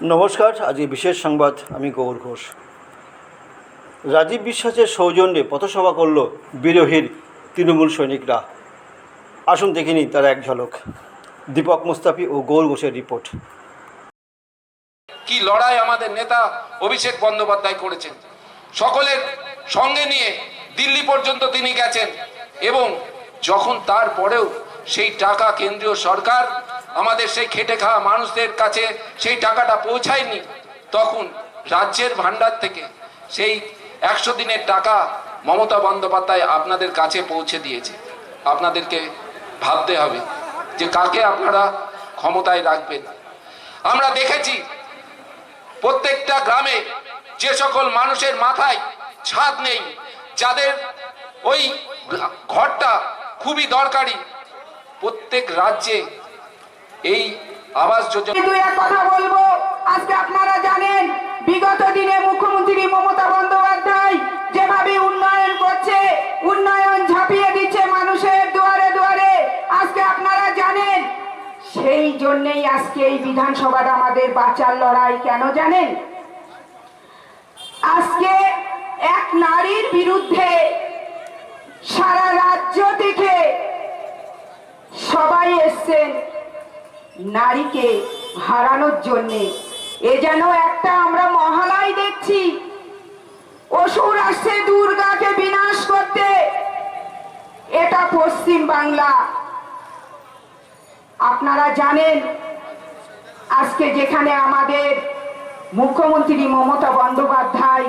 নমস্কার। আজকে বিশেষ সংবাদ, আমি গৌর ঘোষ। রাজীব বিশ্বাসের সৌজন্যে পথসভা করল বিরোহীর তৃণমূল সৈনিকরা। আসুন দেখে নিন তার এক ঝলক। দীপক মুস্তাফি ও গৌর ঘোষের রিপোর্ট। কি লড়াই আমাদের নেতা অভিষেক বন্দ্যোপাধ্যায় করেছেন, সকলের সঙ্গে নিয়ে দিল্লি পর্যন্ত তিনি গেছেন, এবং যখন তারপরেও সেই টাকা কেন্দ্রীয় সরকার আমাদের সেই খেটে খাওয়া মানুষদের কাছে সেই টাকাটা পৌঁছায়নি, তখন রাজ্যের ভান্ডার থেকে সেই 100 দিনের টাকা মমতা বন্দ্যোপাধ্যায় আপনাদের কাছে পৌঁছে দিয়েছে। আপনাদেরকে ভাবতে হবে যে কাকে আপনারা ক্ষমতায় রাখবেন। আমরা দেখেছি প্রত্যেকটা গ্রামে যে সকল মানুষের মাথায় ছাদ নেই, যাদের ওই ঘরটা খুবই দরকারি, প্রত্যেক রাজ্যে এই আবাস যোজনা। কথা বলবো, আজকে আপনারা জানেন বিগত দিনে মুখ্যমন্ত্রী মমতা বন্দ্যোপাধ্যায় যেভাবে উন্নয়ন করছে, উন্নয়ন ঝাঁপিয়ে দিচ্ছে মানুষের দুয়ারে দুয়ারে, আজকে আপনারা জানেন। সেই জন্যই আজকে এই বিধানসভাটা আমাদের বাঁচার লড়াই। কেন জানেন? আজকে এক নারীর বিরুদ্ধে সারা রাজ্য থেকে সবাই এসছেন নারীকে হারানোর জন্যে। এ যেন একটা আমরা মহালয় দেখছি। অসুর আসছে দুর্গাকে বিনাশ করতে। এটা পশ্চিম বাংলা। আপনারা জানেন আজকে যেখানে আমাদের মুখ্যমন্ত্রী মমতা বন্দ্যোপাধ্যায়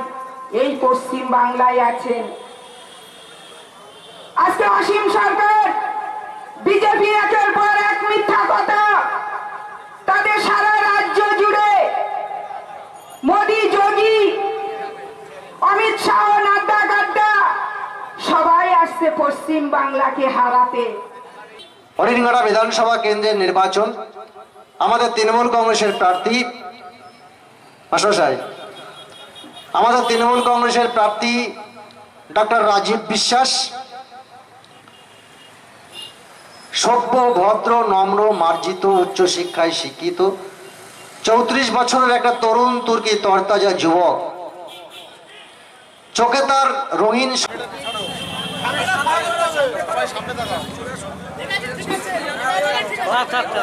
এই পশ্চিম বাংলায় আছেন, আজকে অসীম সরকার বিজেপি একের পর এক মিথ্যা কথা তাদের সারা রাজ্য জুড়ে, মোদী, যোগী, অমিত শাহ, নাড্ডা, গাড্ডা সবাই আসছে পশ্চিম বাংলাকে হারাতে। হরিণঘাটা বিধানসভা কেন্দ্রের নির্বাচন, আমাদের তৃণমূল কংগ্রেসের প্রার্থী ডক্টর রাজীব বিশ্বাস সভ্য, ভদ্র, নম্র, মার্জিত, উচ্চ শিক্ষায় শিক্ষিত, 34 বছরের একটা তরুণ তুর্কি তরতাজা যুবক। চোখে তার রঙিন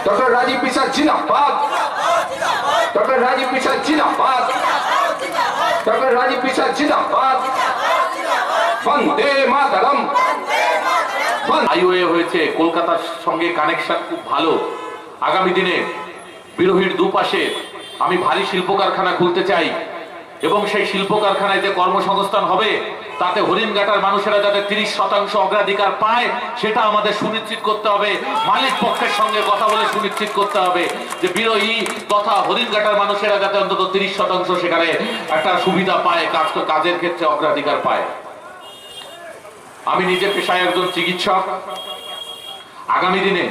ডক্টর রাজীব বিশ্বাস জিন্দাবাদ, ডক্টর রাজীব বিশ্বাস জিন্দাবাদ, ডক্টর রাজীব বিশ্বাস জিন্দাবাদ, বন্দে মাতরম। হাইওয়ে হয়েছে, কলকাতার সঙ্গে কানেকশন খুব ভালো। আগামী দিনে বিরোহীর দুপাশে আমি ভারী শিল্প কারখানা খুলতে চাই, এবং সেই শিল্প কারখানায় যে কর্মসংস্থান হবে তাতে হরিণঘাটার মানুষেরা যাতে 30% অগ্রাধিকার পায় সেটা আমাদের সুনিশ্চিত করতে হবে। মালিক পক্ষের সঙ্গে কথা বলে সুনিশ্চিত করতে হবে যে বিরোহী তথা হরিণঘাটার মানুষেরা যাতে অন্তত 30% সেখানে একটা সুবিধা পায়, কাজের ক্ষেত্রে অগ্রাধিকার পায়। আমি নিজে পেশায় একজন চিকিৎসক। আগামী দিনে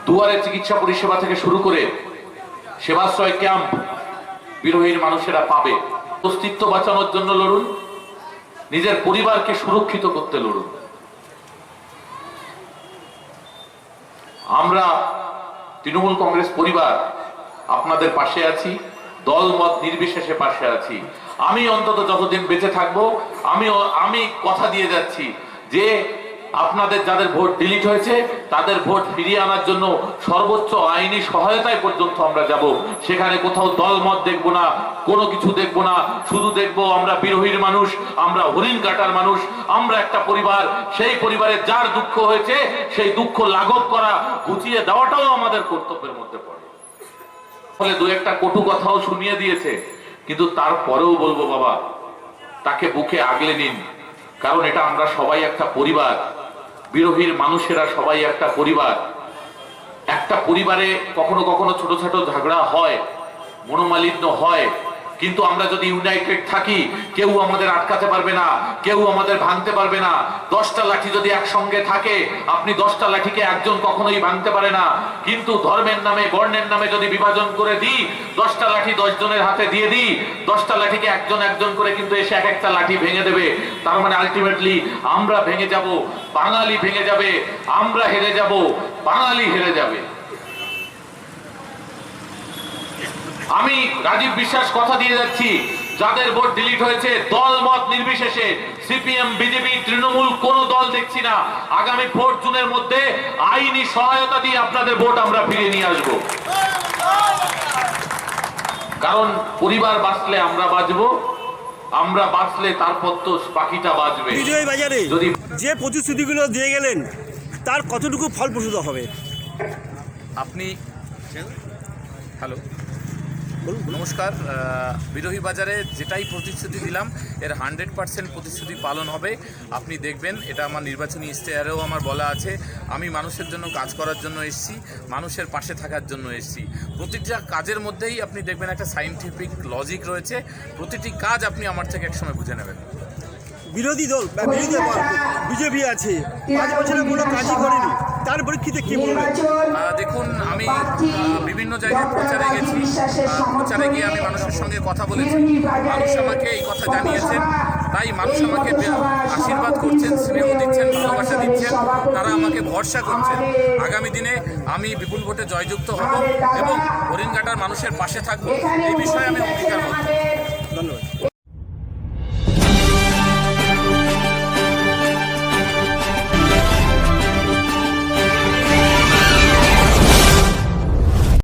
দুয়ারে চিকিৎসা পরিষেবা থেকে শুরু করে সেবাশ্রয় ক্যাম্প বিরোহীর মানুষেরা পাবে। অস্তিত্ব বাঁচানোর জন্য লড়ুন, নিজের পরিবারকে সুরক্ষিত করতে লড়ুন। আমরা তৃণমূল কংগ্রেস পরিবার আপনাদের পাশে আছি, দল মত নির্বিশেষে পাশে আছি। আমি অন্তত যতদিন বেঁচে থাকবো আমি কথা দিয়ে যাচ্ছি যে আপনাদের যাদের ভোট ডিলিট হয়েছে তাদের ভোট ফিরিয়ে আনার জন্য সর্বোচ্চ আইনি সহায়তায় পর্যন্ত আমরা যাব। সেখানে কোথাও দলমত দেখবো না, কোনো কিছু দেখবো না, শুধু দেখবো আমরা বিরোহীর মানুষ, আমরা হরিণঘাটার মানুষ, আমরা একটা পরিবার। সেই পরিবারে যার দুঃখ হয়েছে সেই দুঃখ লাঘব করা, ঘুচিয়ে দেওয়াটাও আমাদের কর্তব্যের মধ্যে পড়ে। ফলে দু একটা কটু কথাও শুনিয়ে দিয়েছে, কিন্তু তারপরেও বলবো বাবা, তাকে বুকে আগলে নিন, কারণ এটা আমরা সবাই একটা পরিবার। বিরোহীর মানুষেরা সবাই একটা পরিবার। একটা পরিবারে কখনো কখনো ছোট ছোট ঝগড়া হয়, মনোমালিন্য হয়, কিন্তু আমরা যদি ইউনাইটেড থাকি কেউ আমাদের আটকাতে পারবে না, কেউ আমাদের ভাঙতে পারবে না। 10টা লাঠি যদি একসঙ্গে থাকে, আপনি 10টা লাঠিকে একজন কখনোই ভাঙতে পারে না। কিন্তু ধর্মের নামে, বর্ণের নামে যদি বিভাজন করে দিই, 10টা লাঠি 10 জনের হাতে দিয়ে দিই, 10টা লাঠিকে একজন একজন করে কিন্তু এসে এক একটা লাঠি ভেঙে দেবে। তার মানে আলটিমেটলি আমরা ভেঙে যাব, বাঙালি ভেঙে যাবে, আমরা হেরে যাব, বাঙালি হেরে যাবে। আমি রাজীব বিশ্বাস কথা দিয়ে যাচ্ছি, যাদের ভোট ডিলিট হয়েছে দল মত নির্বিশেষে, সিপিএম, বিজেপি, তৃণমূল কোন দল দেখছি না, আগামী 4 জুনের মধ্যে আইনি সহায়তা দিয়ে আপনাদের ভোট আমরা ফিরিয়ে নিয়ে আসব। কারণ পরিবার বাঁচলে আমরা বাঁচবো, আমরা বাঁচলে তারপর তো বাকিটা বাঁচবে। বিজয় বাজারে যদি যে প্রতিশ্রুতিগুলো দিয়ে গেলেন তার কতটুকু ফলপ্রসূ হবে? আপনি হ্যালো নমস্কার। বিরোহী বাজারে যেটাই প্রতিশ্রুতি দিলাম এর 100% প্রতিশ্রুতি পালন হবে। আপনি দেখবেন, এটা আমার নির্বাচনী ইশতেহারেও আমার বলা আছে। আমি মানুষের জন্য কাজ করার জন্য এসেছি, মানুষের পাশে থাকার জন্য এসেছি। প্রতিটা কাজের মধ্যেই আপনি দেখবেন একটা সায়েন্টিফিক লজিক রয়েছে। প্রতিটি কাজ আপনি আমার থেকে একসময় বুঝে নেবেন। বিরোধী দল বা বিরোধী বিজেপি আছে, 5 বছরে কোনো কাজই করেনি, তার পরিপ্রেক্ষিতে কি বলবেন? দেখুন, আমি বিভিন্ন জায়গায় প্রচারে গেছি, প্রচারে গিয়ে আমি মানুষের সঙ্গে কথা বলেছি। মানুষ আমাকে এই কথা জানিয়েছেন, তাই মানুষ আমাকে আশীর্বাদ করছেন, স্নেহ দিচ্ছেন, ভালোবাসা দিচ্ছেন, তারা আমাকে ভরসা করছেন। আগামী দিনে আমি বিপুল ভোটে জয়যুক্ত হব এবং হরিণঘাটার মানুষের পাশে থাকবো, এই বিষয়ে আমি অঙ্গীকার করব।